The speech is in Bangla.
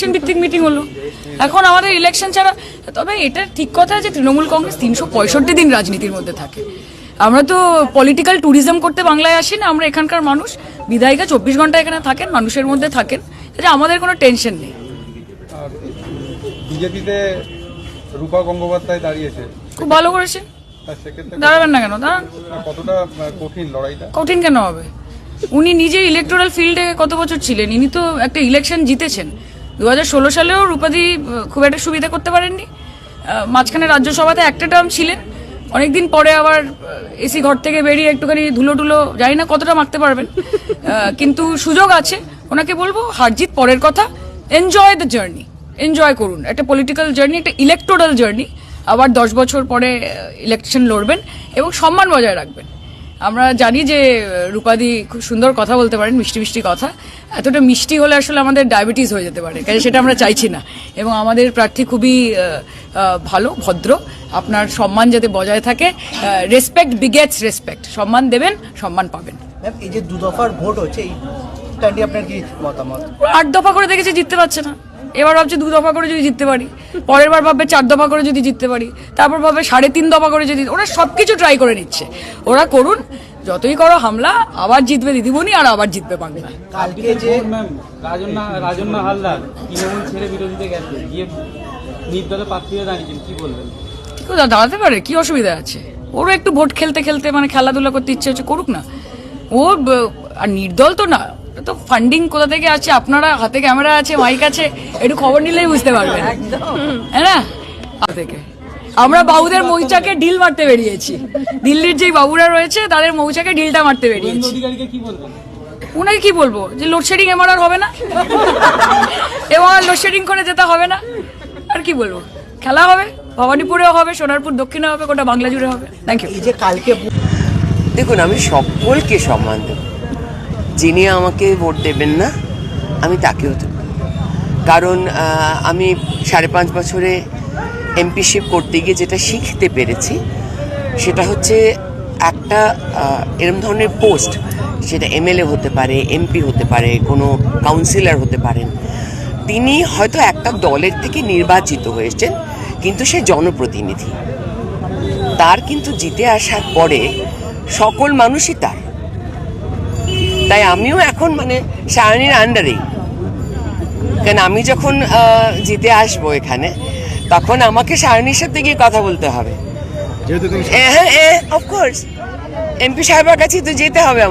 ইলেকশন ভিত্তিক মিটিং হলো। এখন আমাদের ইলেকশন ছাড়া, তবে এটা ঠিক কথা যে তৃণমূল কংগ্রেস 365 দিন রাজনীতির মধ্যে থাকে। আমরা তো পলিটিক্যাল ট্যুরিজম করতে বাংলায় আসি না, আমরা এখানকার মানুষ। বিধায়িকা 24 ঘন্টা এখানে থাকেন, মানুষের মধ্যে থাকেন, আমাদের কোনো টেনশন নেই। বিজেপিতে রূপা গঙ্গোপাধ্যায় দাঁড়িয়েছে, খুব ভালো করেছে, দাঁড়াবেন না কেন? দাঁড়ান। কতটা কঠিন লড়াইটা? কঠিন কেন হবে? উনি নিজে ইলেকটোরাল ফিল্ডে কত বছর ছিলেন, ইনি তো একটা ইলেকশন জিতেছেন। 2016 সালেও রূপাদি খুব একটা সুবিধা করতে পারেননি। মাঝখানে রাজ্যসভাতে একটা টার্ম ছিলেন, অনেকদিন পরে আবার এসি ঘর থেকে বেরিয়ে একটুখানি ধুলো টুলো, জানি না কতটা মাখতে পারবেন, কিন্তু সুযোগ আছে। ওনাকে বলবো হারজিত পরের কথা, এনজয় দ্য জার্নি, এনজয় করুন। একটা পলিটিক্যাল জার্নি, একটা ইলেকটোরাল জার্নি। আবার 10 বছর পরে ইলেকশন লড়বেন এবং সম্মান বজায় রাখবেন। আমরা জানি যে রূপাদি খুব সুন্দর কথা বলতে পারেন, মিষ্টি মিষ্টি কথা। এতটা মিষ্টি হলে আসলে আমাদের ডায়াবেটিস হয়ে যেতে পারে, কাজে সেটা আমরা চাইছি না। এবং আমাদের প্রার্থী খুবই ভালো, ভদ্র। আপনার সম্মান যাতে বজায় থাকে, রেসপেক্ট বিগেটস রেসপেক্ট। সম্মান দেবেন, সম্মান পাবেন। এই যে 2 দফার ভোট হচ্ছে, এইটা নিয়ে আপনার কি মতামত? 8 দফা করে দেখেছি, জিততে পারছে না। এবার ভাবছে 2 দফা করে যদি জিততে পারি, পরের বার ভাববে 4 দফা করে যদি জিততে পারি, তারপর ভাববে 3.5 দফা করে যদি। ওরা সবকিছু ট্রাই করে নিচ্ছে, ওরা করুন, যতই করো হামলা, আবার জিতবে দিদিমণি আর আবার জিতবে বাংলা। কালকে যে রাজন্না হালদার তৃণমূল ছেড়ে বিরোধীতে গেছে, গিয়ে নির্দলে প্রার্থী হয়ে দাঁড়িয়েছেন, কি বলবেন? কেউ দাঁড়াতে পারে, কি অসুবিধা আছে? ওরও একটু ভোট খেলতে খেলতে মানে খেলাধুলা করতে ইচ্ছে হচ্ছে, করুক না। ও আর নির্দল তো না, তো ফান্ডিং কোথা থেকে আছে, আপনারা হাতে ক্যামেরা আছে, মাইক আছে, একটু খবর নিলেই বুঝতে পারবেন, হ্যাঁ না? থেকে আমরা বাবুদের মৌচাকে ঢিল মারতে বেরিয়েছি। দিল্লির যে বাবুরা রয়েছে তাদের মৌচাকে ঢিলটা মারতে বেরিয়েছি। উনাকে কি বলবো, যে লোডশেডিং এবার আর হবে না, এবার লোডশেডিং করে যেতে হবে না। আর কি বলবো, খেলা হবে, ভবানীপুরেও হবে, সোনারপুর দক্ষিণে হবে, গোটা বাংলা জুড়ে হবে। Thank you. এই যে কালকে দেখুন, আমি সকলকে সম্মান দেব। যিনি আমাকে ভোট দেবেন না, আমি তাকেও দেব। কারণ আমি 5.5 বছরে এমপিশিপ করতে গিয়ে যেটা শিখতে পেরেছি, সেটা হচ্ছে একটা এরম ধরনের পোস্ট, সেটা এমএলএ হতে পারে, এমপি হতে পারে, কোনো কাউন্সিলর হতে পারেন, তিনি হয়তো একটা দলের থেকে নির্বাচিত হয়েছেন, কিন্তু সে জনপ্রতিনিধি। তার কিন্তু জিতে আসার পরে সকল মানুষই তার। তাই আমিও এখন মানে সায়নীর আন্ডারেই, কারণ আমি যখন জিতে আসবো এখানে, তখন আমাকে সায়নীর সাথে গিয়ে কথা বলতে হবে। হ্যাঁ, অফকোর্স এমপি সাহেবের কাছে তো যেতে হবে আমার।